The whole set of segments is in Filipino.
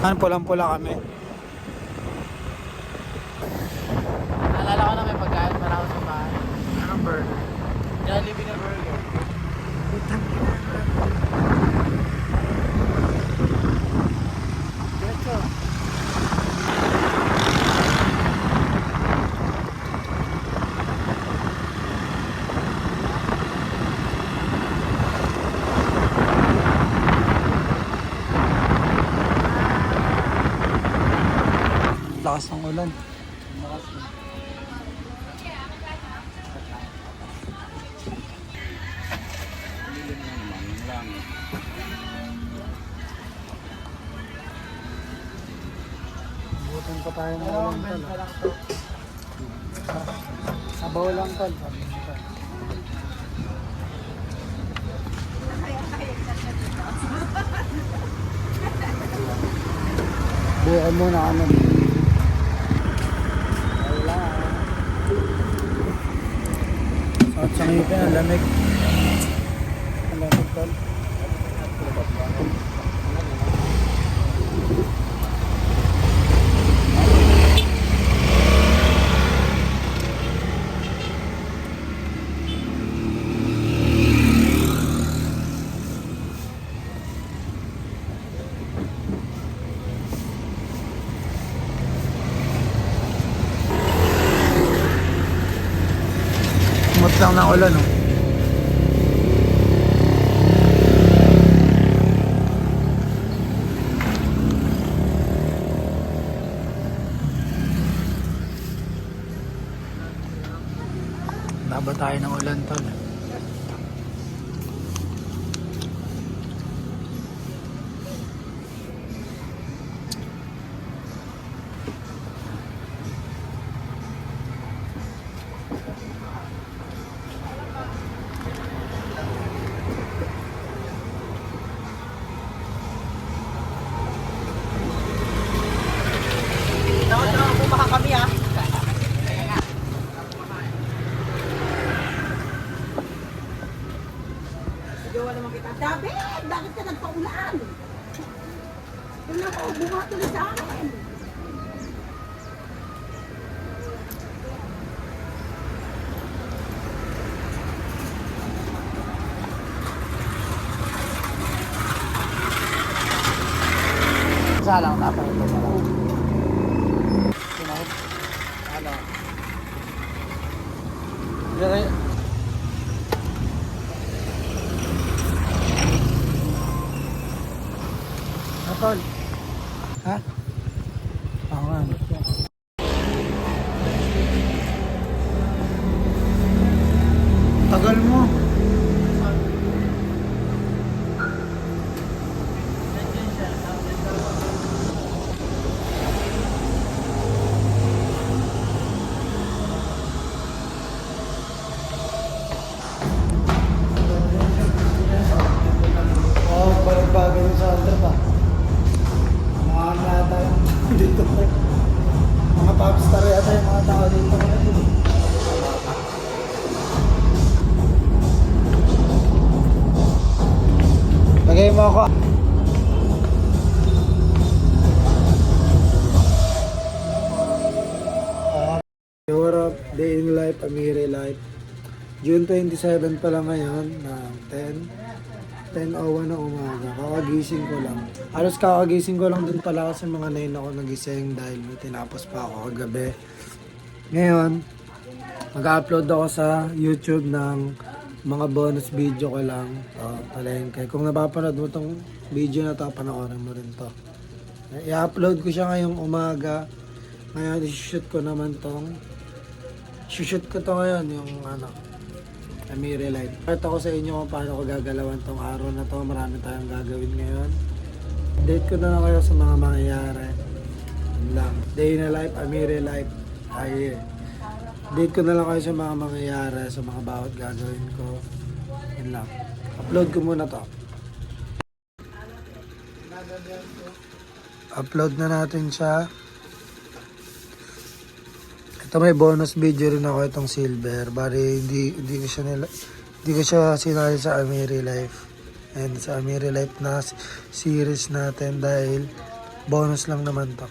Pulang-pula kami. Naalala ko na may pagkain para ako sa bahay. Anong burger? Jollibee na burger. Diretso. Lakas ng ulan. Butan pa tayo ng ulan tol. Sabaw lang tol. Sabi mo tol. Bukan muna ano. Wala. Sakit sa ngipin, ang lamig. Ang lamig tol. Umot lang ng ulan, oh. Baba tayo ng ulan, tol. Bumaha kami ah. David, bakit ka nagpaulaan? Kung ako, bumato na sa akin. Salang tapos ito pala. Ano? Dire. Tol. Ha? Oo nga. Tagal mo. Oo, bago sa altar pa. Mga yata yung dito. Mga popstar yata yung mga tao dito. Lagay mo ako. What up? Day in life, Amiri life. June 27 pa lang ngayon na 10:01 na umaga. Kakagising ko lang. Halos kakagising ko lang din pala kasi mga 9 ako nagising dahil may tinapos pa ako kagabi. Ngayon, mag-upload ako sa YouTube ng mga bonus video ko lang. Palengke. Kung napapanood mo tong video na to, panoorin mo rin to. I-upload ko siya ngayong umaga. Ngayon, i-shoot ko naman tong ngayon, yung Amiri Life. Pakita ko sa inyo kung paano ko gagalawan tong araw na to. Marami tayong gagawin ngayon. Date ko na lang kayo sa mga mangyayari. Yun lang. Day in a life, Amiri Life. Date ko na lang kayo sa mga mangyayari, sa mga bawat gagawin ko. Yun lang. Upload ko muna to. Upload na natin siya. Ito may bonus video rin ako itong silver. Bari hindi ko siya sinali sa Amiri Life. And sa Amiri Life na series natin dahil Bonus lang naman to.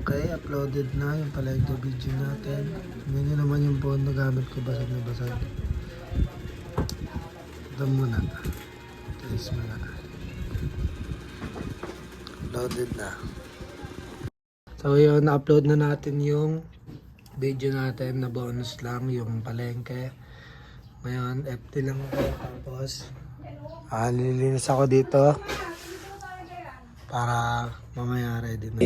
Okay, uploaded na yung pala yung video natin. Ganyan naman yung phone na gamit ko, basag na basag. Ito muna. Tiis muna. Uploaded na. So yun, na-upload na natin yung video natin na bonus lang, yung palengke. Ngayon, FT lang ako. Tapos, lilinis ako dito. Para mamaya ready na.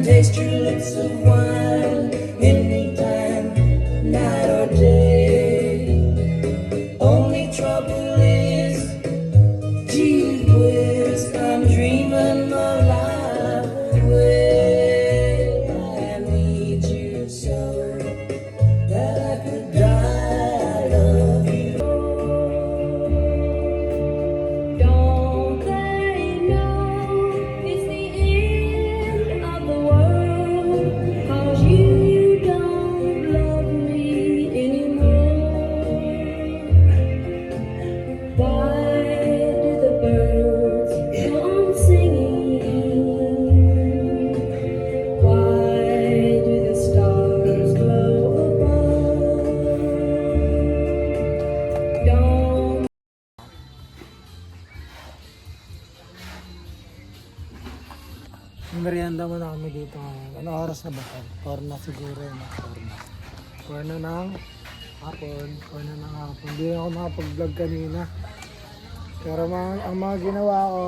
Taste your lips of wine anytime, night or day. Only trouble is, gee whiz, I'm dreaming my life away. I need you so that I could die of you. Don't they know it's the end of the world? 'Cause you don't love me anymore. Why do the birds come singing? Why do the stars glow above? Don't Merienda muna kami dito ngayon. Ano oras na ba? 4 na siguro yun. 4 na ng hapon. 4 na ng hapon. Hindi na ako nakapag-vlog kanina. Pero ang mga ginawa ko,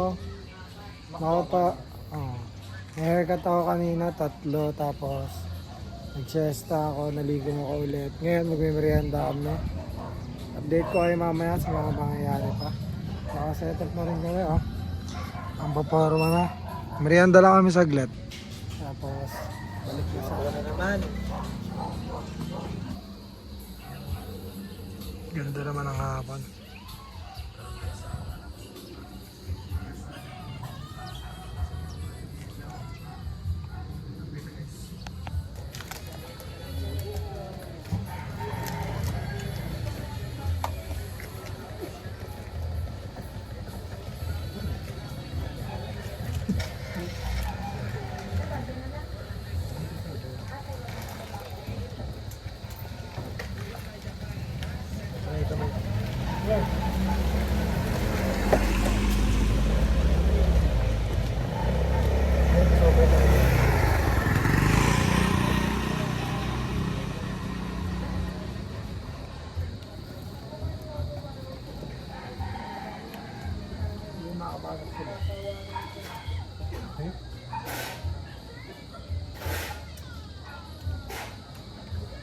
haircut ako kanina, 3. Tapos, nag-siesta ako, naligo ako ulit. Ngayon, magmimerienda kami. Update ko kayo mamaya sa mga pangyayari pa. Nakaset up na rin kami, oh. Ang paparma na. Merienda lang kami saglit. Tapos, balik na sa na naman. Ganda naman ang hapon.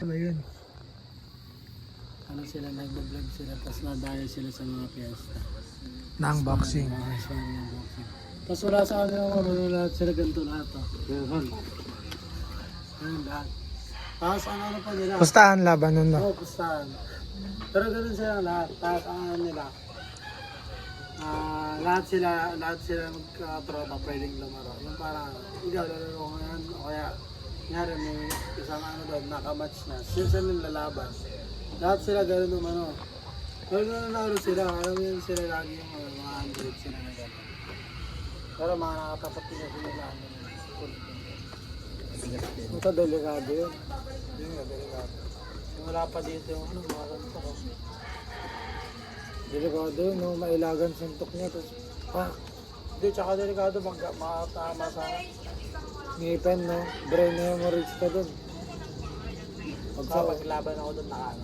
Ano yun? Ano sila, nag-vlog sila, tapos nadayo sila sa mga piyesta. Nang boxing. Tapos wala sa kanila mga lahat sila ganito lahat. Ganun. Ganun lahat. Tapos ano pa nila? Pustahan laban nun, no? Oo, pustahan. Pero ganun sila lahat. Tapos ano nila? Lahat sila magka-tropa pwedeng lumaro. Yung parang, ikaw lalaro ko ngayon, o kaya, nyari may isang ano doon, nakamatch na. Sila yung lalaban. Lahat sila ganun naman, ano. Pero nanalo sila, alam mo yun sila lagi yung mga 100 sila na gano'n. Pero mga nakatapat nila sila ano. Ito delikado yun. Yun nga, delikado. Wala pa dito yung ano, mga ganito ko. Delikado yun, no? Mailagan suntok niya. Tapos, hindi, tsaka delikado makatama sa ngipin, no? Brain na yung ma-reach ka dun. Paglaban ako dun, yun.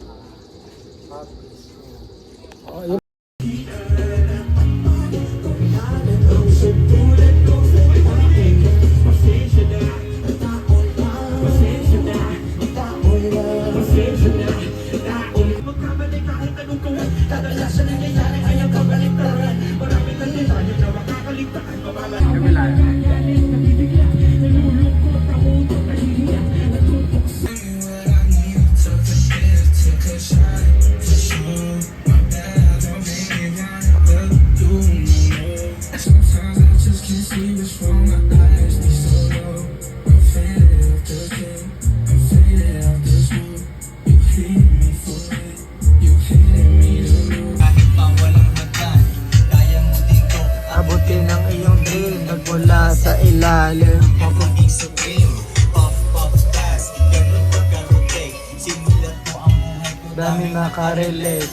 dami nakarelate.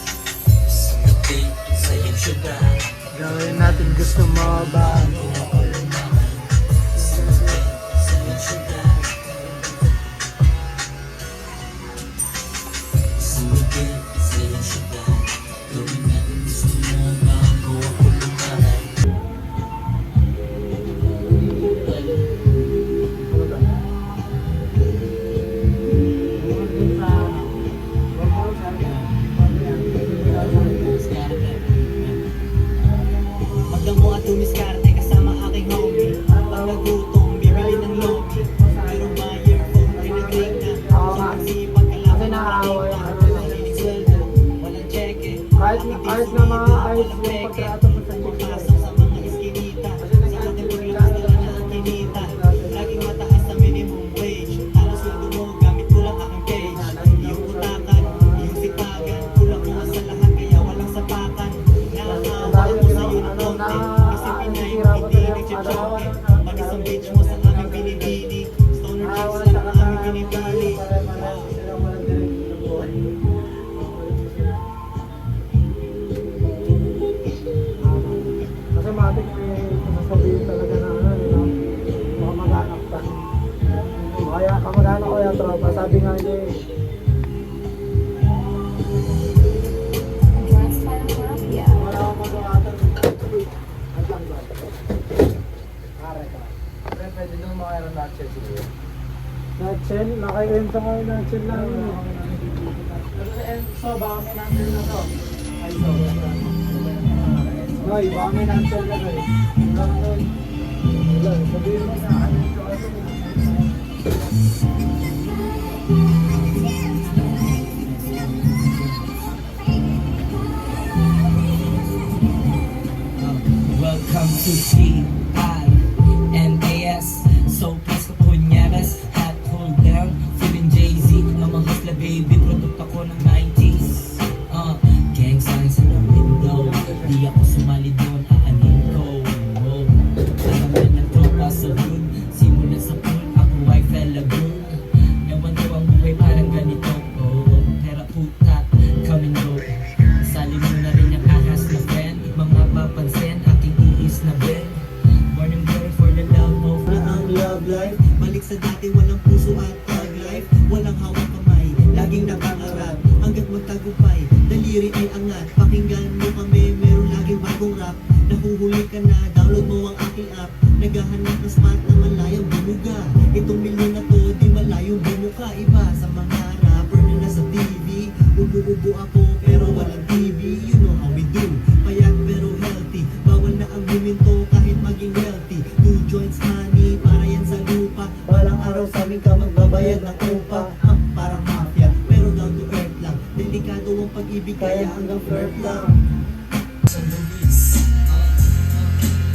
Gawin natin gusto mo ba? Magdamo at dumiskarte kasama aking homie. Pag nagutom, bibili ng lomi. Pero my earphone, pinag-ring na. Sobrang sipag, kailangan na Mahilig sweldo, walang cheque. Kahit na mga ayos yung pagkato mo sa Pagpasok sa mga iskinita. Sa akin paglakas nila na ang kinita. Laging mataas sa minimum wage. Halos sweldo mo, gamit ko lang aking page. Iyong utakan, iyong sipagan. Kulang mo sa lahat, kaya walang sapakan. Nakakawa ako sa'yo ng konti. Kasi Pinay mo hindi nagsichoke. Pati sa beach mo sa aming binibini. Stoner chicks lang ang aming binibili. Kasi matik may sasabihin talaga na ano, no? Mga mag-anak pa. Kaya kamag-anak ko yung tropa, sabi nga niya eh. Wala akong mag-aatan. At lang ba? Pare ka. Pre, pwede nung makairan nutshell siguro. Nutshell? Nakaikwento ko yung nutshell lang. So, baka may nutshell na to. Ay, so, Hoy, baka may nutshell na to eh. Wala, sabihin mo na ano ito. Welcome to CINAS. So please ko Nieves, hat hold down, feeling Jay-Z. I'm a hustler baby, product ako ng 90s. Gang signs in the window, di ako sumali doon, aanin ko. Alam na ng tropa sa hood, simulan sa pool, ako ay fella good. Ewan ko ang buhay parang ganito, pera puta, come and go. Sali mo na rin yung ahas na friend, mga papansin, aking iis na bed. Born and bred for the love of love life. Balik sa dati, walang puso at thug life. Walang hawak kamay, laging nakangarap. Hanggat magtagumpay, daliri ay angat. Pakinggan mo kami, meron laging bagong rap. Nahuhuli ka na, download mo ang aking app. Naghahanap ng spot na malayang bumuga. Itong milyon na to, di malayong bumuka. Iba sa mga rapper na nasa TV. Ubo-ubo ako, pero walang TV. You know how we do, payat pero healthy. Bawal na ang huminto kahit maging wealthy. 2 joints honey, para yan sa lupa. Balang araw sa amin ka magbabayad ng upa. Parang mafia, pero down to earth lang. Delikado ang pag-ibig kaya hanggang flirt lang. Sa Luis,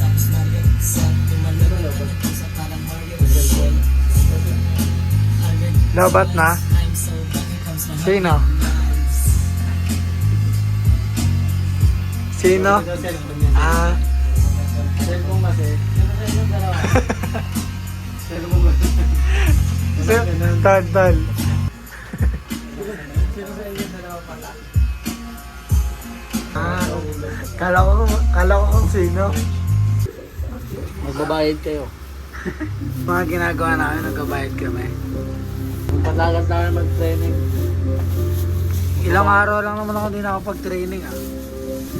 tapos Mario, sa tumalaro, sa parang Mario, Labat na? Sino? Sino? Ah, Cellphone kasi. Tol. Ah, kala ko kung sino. Magbabayad kayo. Mga ginagawa namin, nagkabayad kami. Magpatagal tayo mag-training. Ilang araw lang naman ako hindi nakapag-training ah.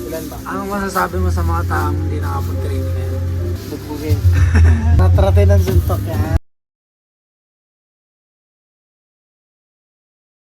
Ilan ba? Anong masasabi mo sa mga taong hindi nakapag-training ngayon? Bugbugin. Natrate ng suntok yan.